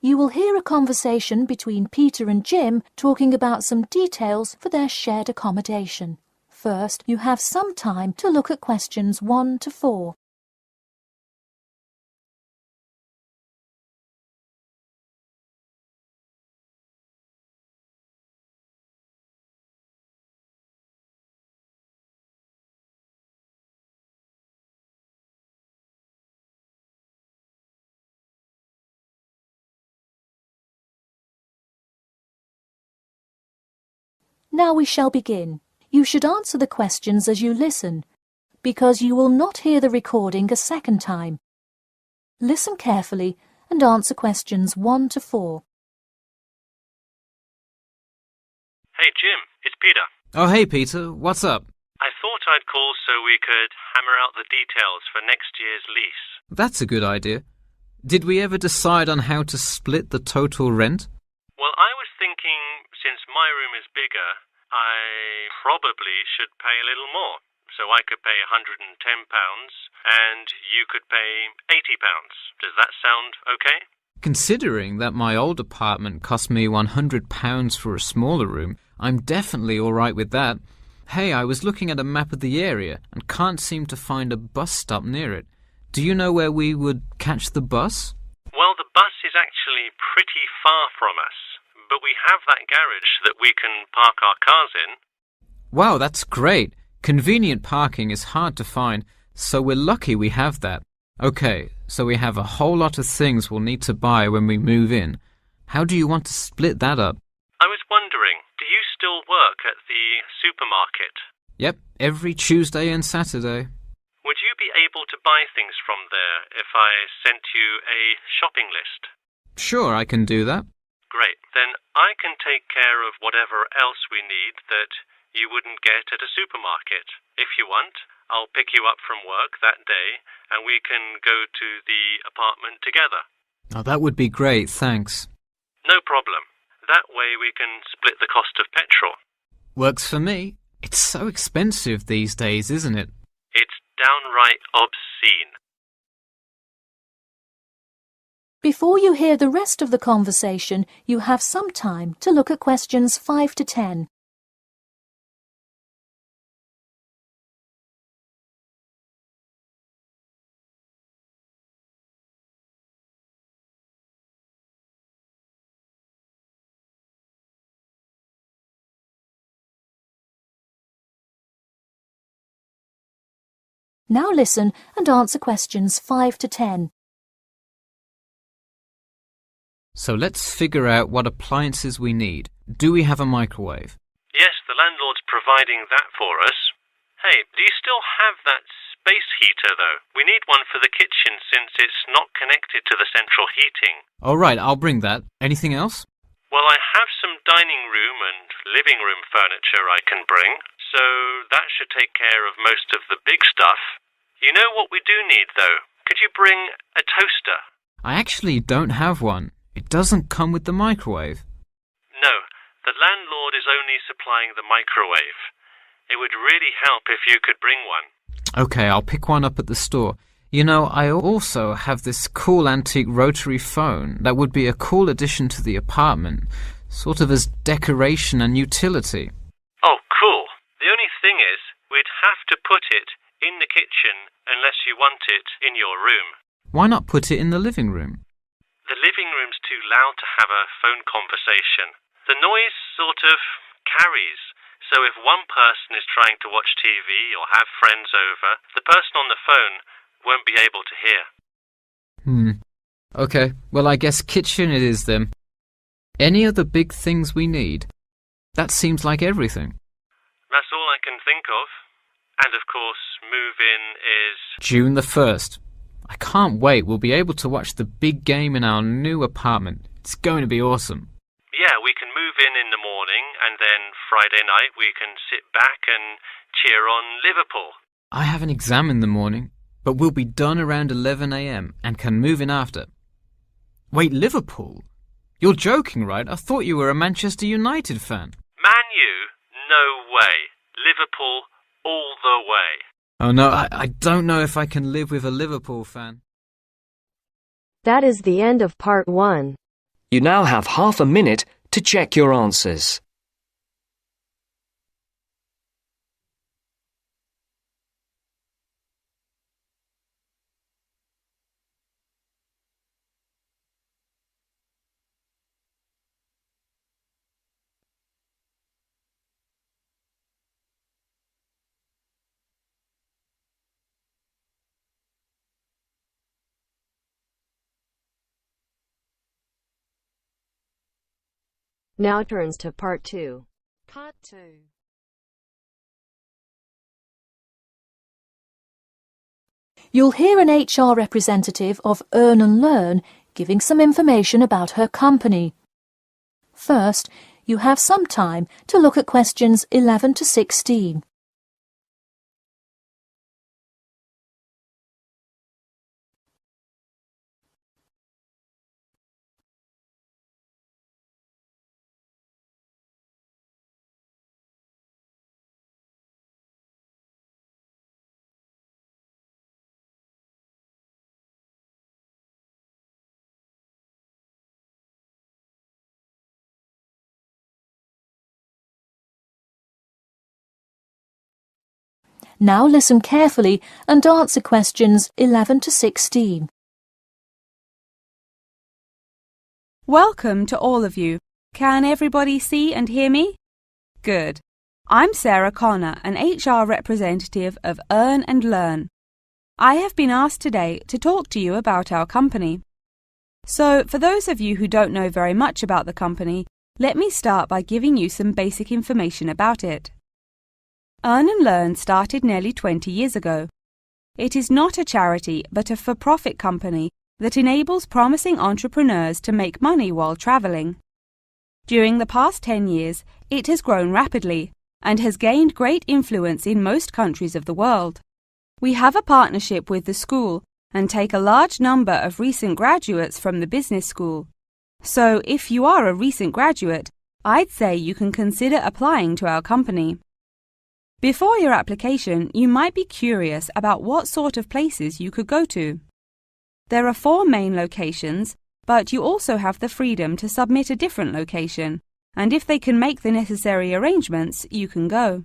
You will hear a conversation between Peter and Jim talking about some details for their shared accommodation. First, you have some time to look at questions 1 to 4. Now we shall begin. You should answer the questions as you listen, because you will not hear the recording a second time. Listen carefully and answer questions 1 to 4. Hey Jim, it's Peter. Oh hey Peter, what's up? I thought I'd call so we could hammer out the details for next year's lease. That's a good idea. Did we ever decide on how to split the total rent? Well, I was thinking, since my room is bigger, I probably should pay a little more. So I could pay £110 and you could pay £80. Does that sound okay? Considering that my old apartment cost me £100 for a smaller room, I'm definitely all right with that. Hey, I was looking at a map of the area and can't seem to find a bus stop near it. Do you know where we would catch the bus? Well, the bus is actually pretty far from us, but we have that garage that we can park our cars in. Wow, that's great. Convenient parking is hard to find, so we're lucky we have that. Okay, so we have a whole lot of things we'll need to buy when we move in. How do you want to split that up? I was wondering, do you still work at the supermarket? Yep, every Tuesday and Saturday. Would you be able to buy things from there if I sent you a shopping list? Sure, I can do that. Great. Then I can take care of whatever else we need that you wouldn't get at a supermarket. If you want, I'll pick you up from work that day and we can go to the apartment together. Oh, that would be great, thanks. No problem. That way we can split the cost of petrol. Works for me. It's so expensive these days, isn't it? It's downright obscene. Before you hear the rest of the conversation, you have some time to look at questions 5 to 10. Now listen and answer questions 5 to 10. So let's figure out what appliances we need. Do we have a microwave? Yes, the landlord's providing that for us. Hey, do you still have that space heater, though? We need one for the kitchen since it's not connected to the central heating. All right, I'll bring that. Anything else? Well, I have some dining room and living room furniture I can bring, so that should take care of most of the big stuff. You know what we do need, though? Could you bring a toaster? I actually don't have one. It doesn't come with the microwave. No, the landlord is only supplying the microwave. It would really help if you could bring one. Okay, I'll pick one up at the store. You know, I also have this cool antique rotary phone that would be a cool addition to the apartment, sort of as decoration and utility. Oh, cool. The only thing is, we'd have to put it in the kitchen unless you want it in your room. Why not put it in the living room? The living room's too loud to have a phone conversation. The noise sort of carries, so if one person is trying to watch TV or have friends over, the person on the phone won't be able to hear. Okay, well I guess kitchen it is then. Any other big things we need? That seems like everything. That's all I can think of. And of course, move-in is June the 1st. I can't wait. We'll be able to watch the big game in our new apartment. It's going to be awesome. Yeah, we can move in the morning and then Friday night we can sit back and cheer on Liverpool. I have an exam in the morning, but we'll be done around 11 a.m. and can move in after. Wait, Liverpool? You're joking, right? I thought you were a Manchester United fan. Man U? No way. Liverpool all the way. Oh no, I don't know if I can live with a Liverpool fan. That is the end of part 1. You now have half a minute to check your answers. Now turns to Part 2. Part 2. You'll hear an HR representative of Earn and Learn giving some information about her company. First, you have some time to look at questions 11 to 16. Now listen carefully and answer questions 11 to 16. Welcome to all of you. Can everybody see and hear me? Good. I'm Sarah Connor, an HR representative of Earn and Learn. I have been asked today to talk to you about our company. So, for those of you who don't know very much about the company, let me start by giving you some basic information about it. Earn and Learn started nearly 20 years ago. It is not a charity but a for-profit company that enables promising entrepreneurs to make money while traveling. During the past 10 years, it has grown rapidly and has gained great influence in most countries of the world. We have a partnership with the school and take a large number of recent graduates from the business school. So if you are a recent graduate, I'd say you can consider applying to our company. Before your application, you might be curious about what sort of places you could go to. There are 4 main locations, but you also have the freedom to submit a different location, and if they can make the necessary arrangements, you can go.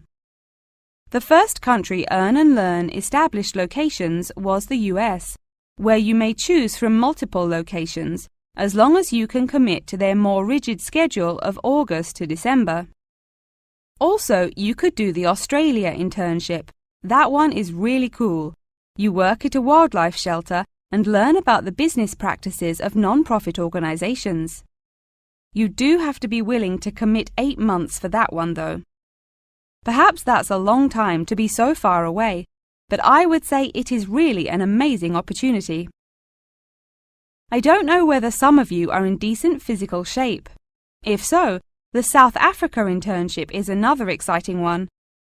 The first country Earn and Learn established locations was the US, where you may choose from multiple locations, as long as you can commit to their more rigid schedule of August to December. Also, you could do the Australia internship. That one is really cool. You work at a wildlife shelter and learn about the business practices of non-profit organizations. You do have to be willing to commit 8 months for that one, though. Perhaps that's a long time to be so far away, but I would say it is really an amazing opportunity. I don't know whether some of you are in decent physical shape. If so, the South Africa internship is another exciting one.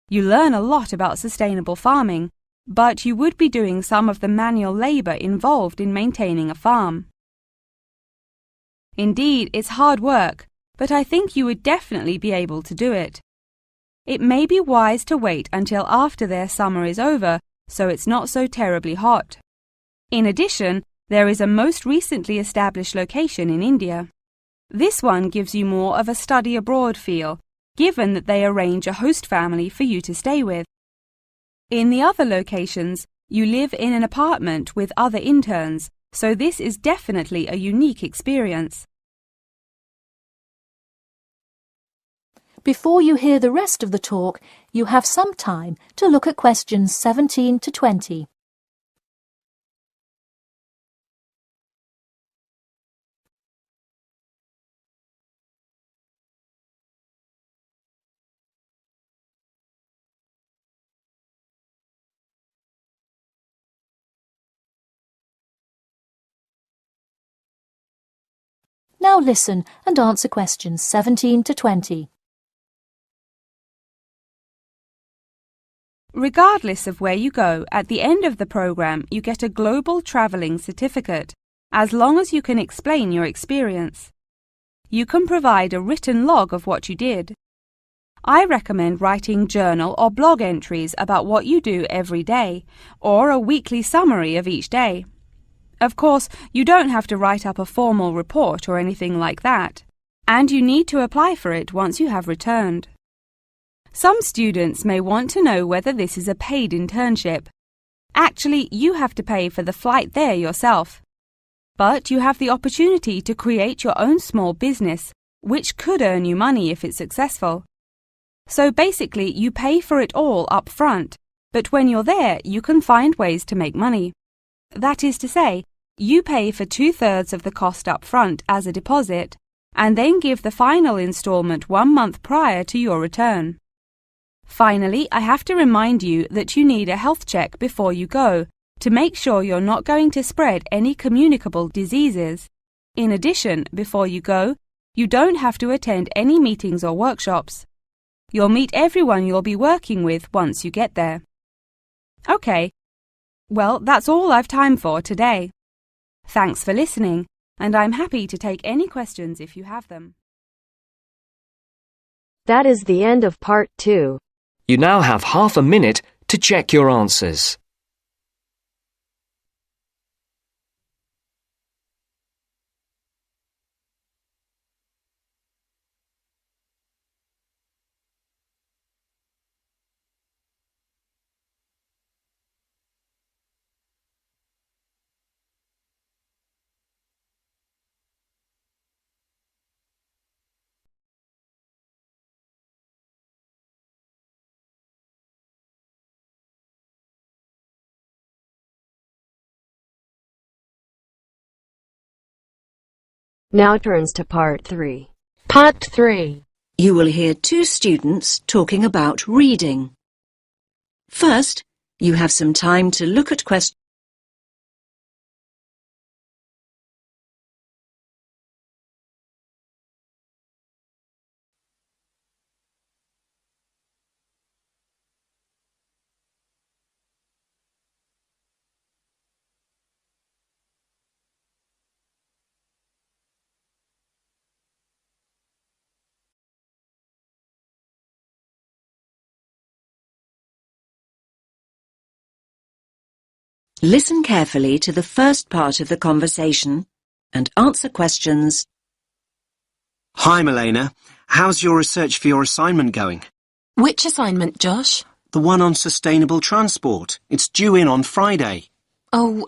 You learn a lot about sustainable farming, but you would be doing some of the manual labor involved in maintaining a farm. Indeed, it's hard work, but I think you would definitely be able to do it. It may be wise to wait until after their summer is over, so it's not so terribly hot. In addition, there is a most recently established location in India. This one gives you more of a study abroad feel, given that they arrange a host family for you to stay with. In the other locations, you live in an apartment with other interns, so this is definitely a unique experience. Before you hear the rest of the talk, you have some time to look at questions 17 to 20. Now listen and answer questions 17 to 20. Regardless of where you go, at the end of the program you get a global traveling certificate, as long as you can explain your experience. You can provide a written log of what you did. I recommend writing journal or blog entries about what you do every day, or a weekly summary of each day. Of course, you don't have to write up a formal report or anything like that, and you need to apply for it once you have returned. Some students may want to know whether this is a paid internship. Actually, you have to pay for the flight there yourself. But you have the opportunity to create your own small business, which could earn you money if it's successful. So basically, you pay for it all up front, but when you're there, you can find ways to make money. That is to say, you pay for 2/3 of the cost up front as a deposit, and then give the final installment 1 month prior to your return. Finally, I have to remind you that you need a health check before you go, to make sure you're not going to spread any communicable diseases. In addition, before you go, you don't have to attend any meetings or workshops. You'll meet everyone you'll be working with once you get there. Okay. Well, that's all I've time for today. Thanks for listening, and I'm happy to take any questions if you have them. That is the end of part 2. You now have half a minute to check your answers. Now turns to part 3. Part 3. You will hear two students talking about reading. First, you have some time to look at questions. Listen carefully to the first part of the conversation and answer questions. Hi, Milena. How's your research for your assignment going? Which assignment, Josh? The one on sustainable transport. It's due in on Friday. Oh,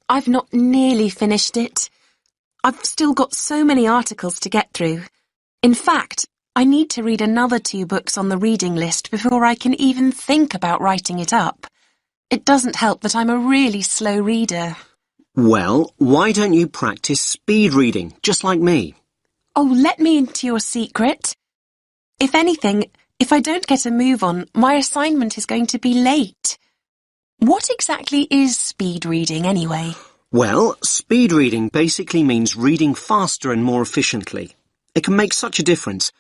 I've not nearly finished it. I've still got so many articles to get through. In fact, I need to read another 2 books on the reading list before I can even think about writing it up. It doesn't help that I'm a really slow reader. Well, why don't you practice speed reading, just like me? Oh, let me into your secret. If anything, if I don't get a move on, my assignment is going to be late. What exactly is speed reading, anyway? Well, speed reading basically means reading faster and more efficiently. It can make such a difference.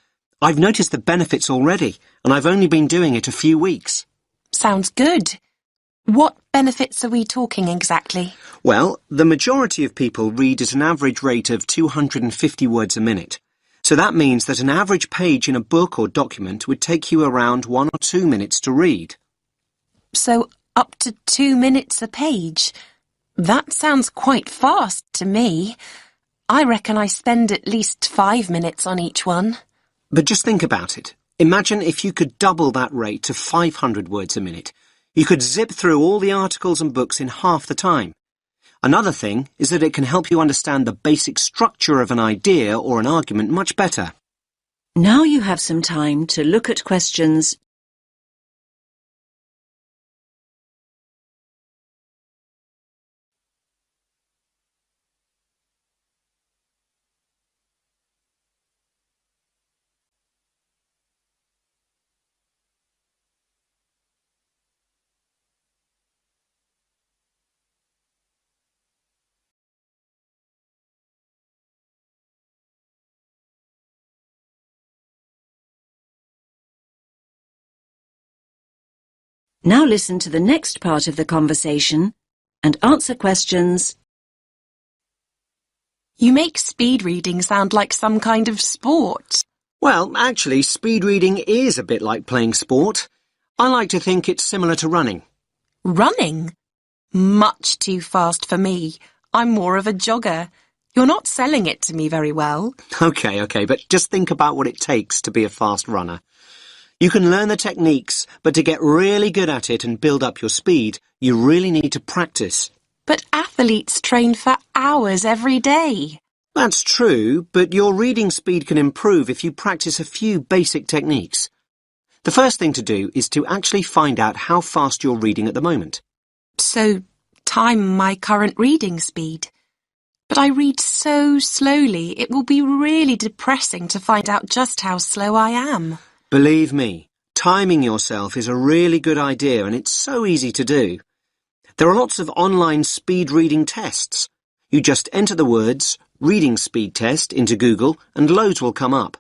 I've noticed the benefits already, and I've only been doing it a few weeks. Sounds good. What benefits are we talking exactly? Well, the majority of people read at an average rate of 250 words a minute. So that means that an average page in a book or document would take you around 1 or 2 minutes to read. So up to 2 minutes a page? That sounds quite fast to me. I reckon I spend at least 5 minutes on each one. But just think about it. Imagine if you could double that rate to 500 words a minute. You could zip through all the articles and books in half the time. Another thing is that it can help you understand the basic structure of an idea or an argument much better. Now you have some time to look at questions. Now listen to the next part of the conversation and answer questions. You make speed reading sound like some kind of sport. Well, actually, speed reading is a bit like playing sport. I like to think it's similar to running. Running? Much too fast for me. I'm more of a jogger. You're not selling it to me very well. Okay, but just think about what it takes to be a fast runner. You can learn the techniques, but to get really good at it and build up your speed, you really need to practice. But athletes train for hours every day. That's true, but your reading speed can improve if you practice a few basic techniques. The first thing to do is to actually find out how fast you're reading at the moment. So, time my current reading speed. But I read so slowly, it will be really depressing to find out just how slow I am. Believe me, timing yourself is a really good idea and it's so easy to do. There are lots of online speed reading tests. You just enter the words reading speed test into Google and loads will come up.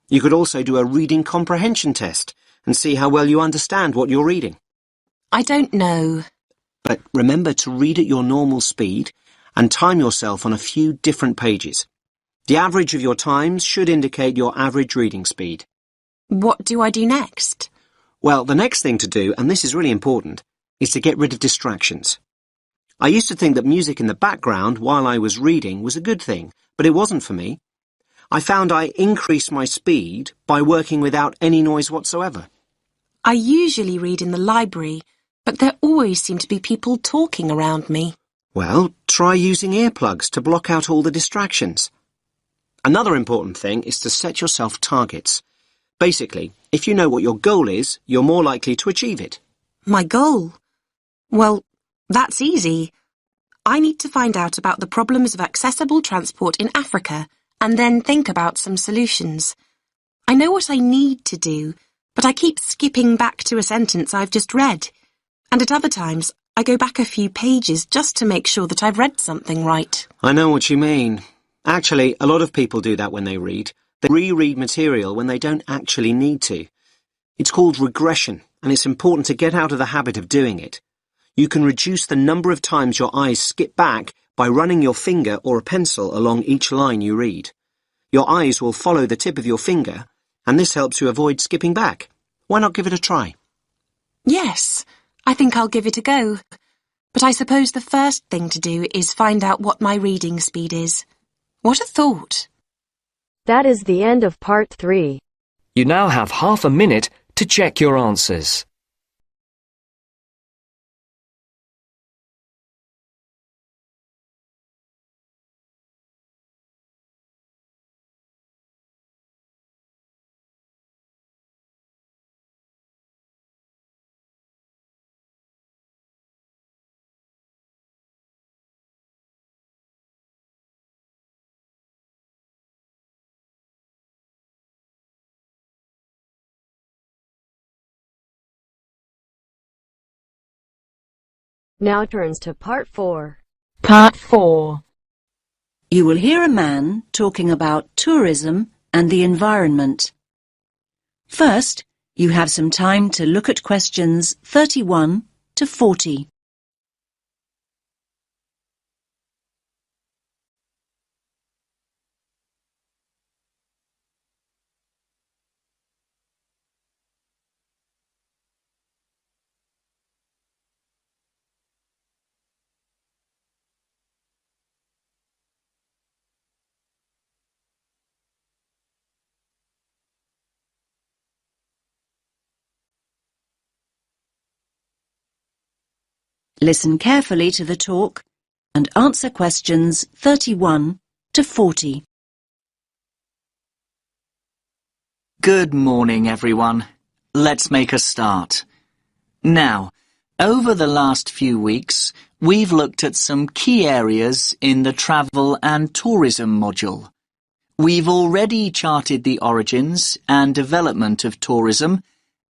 You could also do a reading comprehension test and see how well you understand what you're reading. I don't know. But remember to read at your normal speed and time yourself on a few different pages. The average of your times should indicate your average reading speed. What do I do next? Well, the next thing to do, and this is really important, is to get rid of distractions. I used to think that music in the background while I was reading was a good thing, but it wasn't for me. I found I increased my speed by working without any noise whatsoever. I usually read in the library, but there always seem to be people talking around me. Well, try using earplugs to block out all the distractions. Another important thing is to set yourself targets. Basically, if you know what your goal is, you're more likely to achieve it. My goal? Well, that's easy. I need to find out about the problems of accessible transport in Africa and then think about some solutions. I know what I need to do, but I keep skipping back to a sentence I've just read. And at other times, I go back a few pages just to make sure that I've read something right. I know what you mean. Actually, a lot of people do that when they read. They reread material when they don't actually need to. It's called regression, and it's important to get out of the habit of doing it. You can reduce the number of times your eyes skip back by running your finger or a pencil along each line you read. Your eyes will follow the tip of your finger, and this helps you avoid skipping back. Why not give it a try? Yes, I think I'll give it a go. But I suppose the first thing to do is find out what my reading speed is. What a thought! That is the end of part 3. You now have half a minute to check your answers. Now turns to part 4. Part 4. You will hear a man talking about tourism and the environment. First, you have some time to look at questions 31 to 40. Listen carefully to the talk and answer questions 31 to 40. Good morning, everyone. Let's make a start. Now, over the last few weeks, we've looked at some key areas in the travel and tourism module. We've already charted the origins and development of tourism,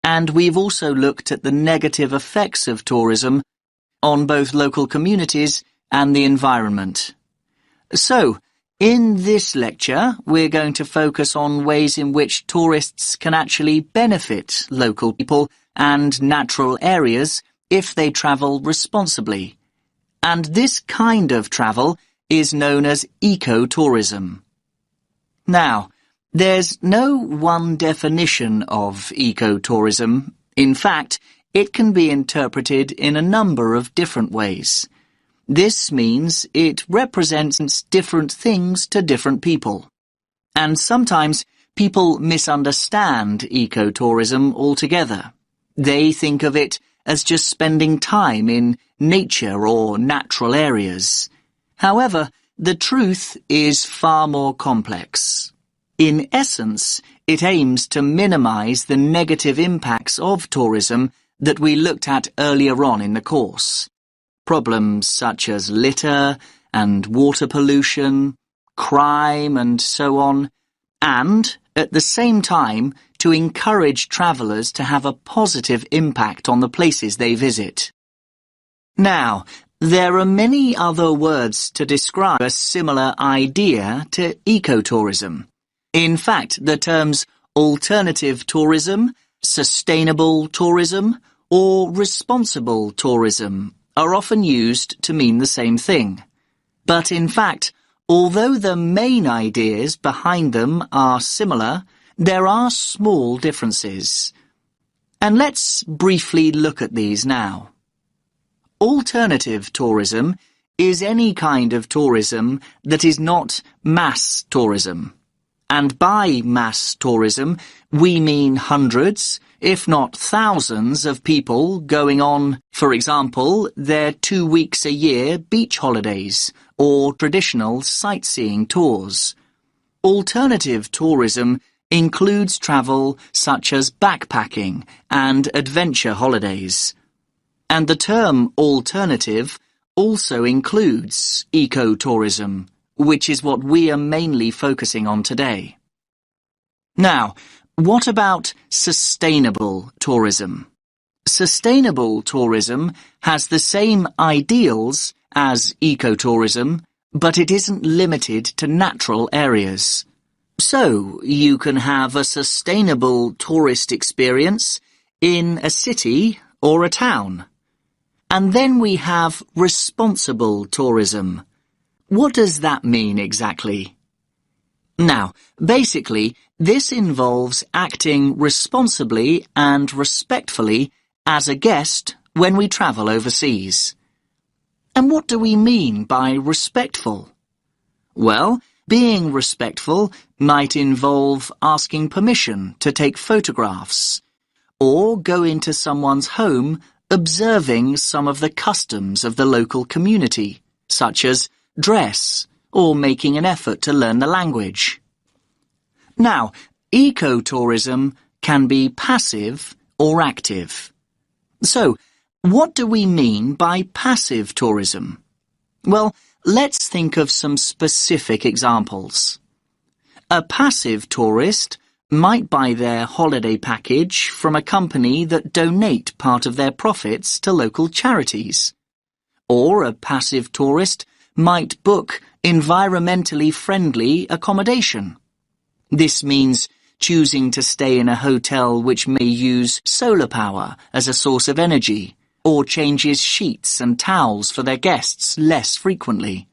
and we've also looked at the negative effects of tourism on both local communities and the environment. So, in this lecture, we're going to focus on ways in which tourists can actually benefit local people and natural areas if they travel responsibly. And this kind of travel is known as ecotourism. Now, there's no one definition of ecotourism. In fact, it can be interpreted in a number of different ways. This means it represents different things to different people. And sometimes people misunderstand ecotourism altogether. They think of it as just spending time in nature or natural areas. However, the truth is far more complex. In essence, it aims to minimize the negative impacts of tourism that we looked at earlier on in the course. Problems such as litter and water pollution, crime and so on, and, at the same time, to encourage travellers to have a positive impact on the places they visit. Now, there are many other words to describe a similar idea to ecotourism. In fact, the terms alternative tourism, sustainable tourism, or responsible tourism are often used to mean the same thing. But in fact, although the main ideas behind them are similar, there are small differences. And let's briefly look at these now. Alternative tourism is any kind of tourism that is not mass tourism. And by mass tourism, we mean hundreds, if not thousands, of people going on, for example, their 2 weeks a year beach holidays or traditional sightseeing tours. Alternative tourism includes travel such as backpacking and adventure holidays. And the term alternative also includes ecotourism, which is what we are mainly focusing on today. Now, what about sustainable tourism? Sustainable tourism has the same ideals as ecotourism, but it isn't limited to natural areas. So, you can have a sustainable tourist experience in a city or a town. And then we have responsible tourism. What does that mean exactly? Now, basically, this involves acting responsibly and respectfully as a guest when we travel overseas. And what do we mean by respectful? Well, being respectful might involve asking permission to take photographs, or go into someone's home observing some of the customs of the local community, such as dress, or making an effort to learn the language. Now, ecotourism can be passive or active. So, what do we mean by passive tourism? Well, let's think of some specific examples. A passive tourist might buy their holiday package from a company that donate part of their profits to local charities. Or a passive tourist might book environmentally friendly accommodation. This means choosing to stay in a hotel which may use solar power as a source of energy, or changes sheets and towels for their guests less frequently.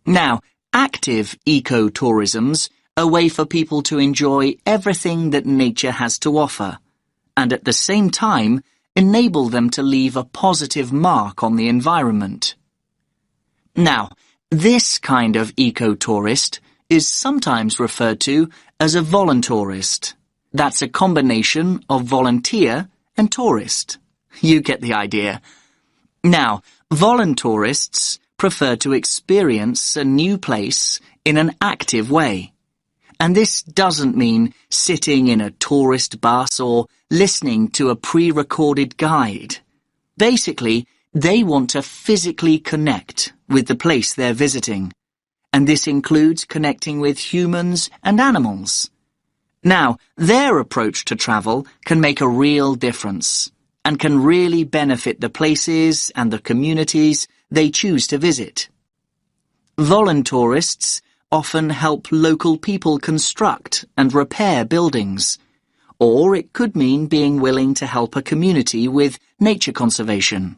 Now, active ecotourism's a way for people to enjoy everything that nature has to offer, and at the same time enable them to leave a positive mark on the environment. Now, this kind of ecotourist is sometimes referred to as a voluntourist. That's a combination of volunteer and tourist. You get the idea. Now, voluntourists prefer to experience a new place in an active way. And this doesn't mean sitting in a tourist bus or listening to a pre-recorded guide. Basically, they want to physically connect with the place they're visiting. And this includes connecting with humans and animals. Now, their approach to travel can make a real difference and can really benefit the places and the communities they choose to visit. Voluntourists often help local people construct and repair buildings, or it could mean being willing to help a community with nature conservation.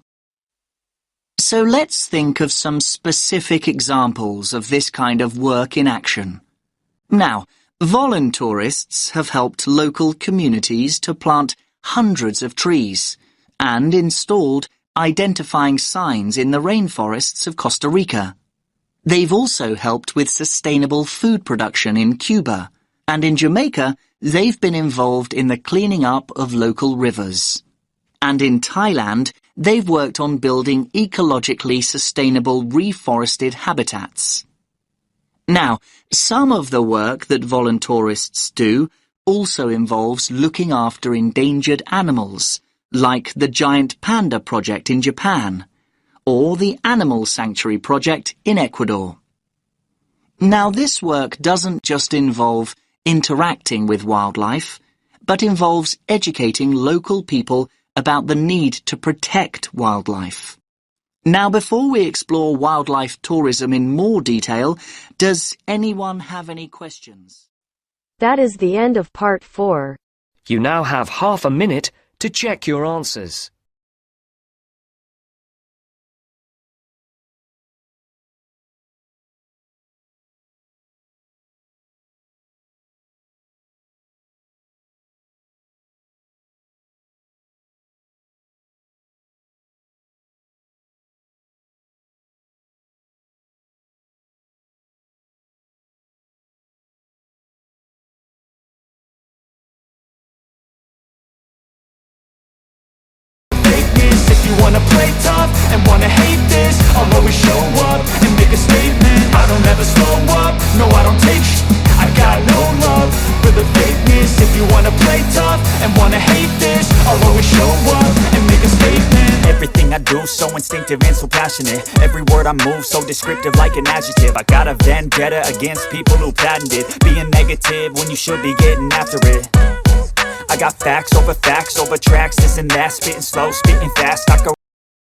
So let's think of some specific examples of this kind of work in action. Now, voluntourists have helped local communities to plant hundreds of trees and installed identifying signs in the rainforests of Costa Rica. They've also helped with sustainable food production in Cuba, and in Jamaica, they've been involved in the cleaning up of local rivers. And in Thailand, they've worked on building ecologically sustainable reforested habitats. Now, some of the work that voluntourists do also involves looking after endangered animals, like the Giant Panda Project in Japan, or the Animal Sanctuary Project in Ecuador. Now, this work doesn't just involve interacting with wildlife, but involves educating local people about the need to protect wildlife. Now, before we explore wildlife tourism in more detail, does anyone have any questions? That is the end of part 4. You now have half a minute to check your answers. If you wanna play tough and wanna hate this, I'll always show up and make a statement. I don't ever slow up, no I don't take I got no love for the fakeness. If you wanna play tough and wanna hate this, I'll always show up and make a statement. Everything I do so instinctive and so passionate. Every word I move so descriptive like an adjective. I got a vendetta against people who patented being negative when you should be getting after it. I got facts over tracks, this and that, spitting slow, spitting fast, I go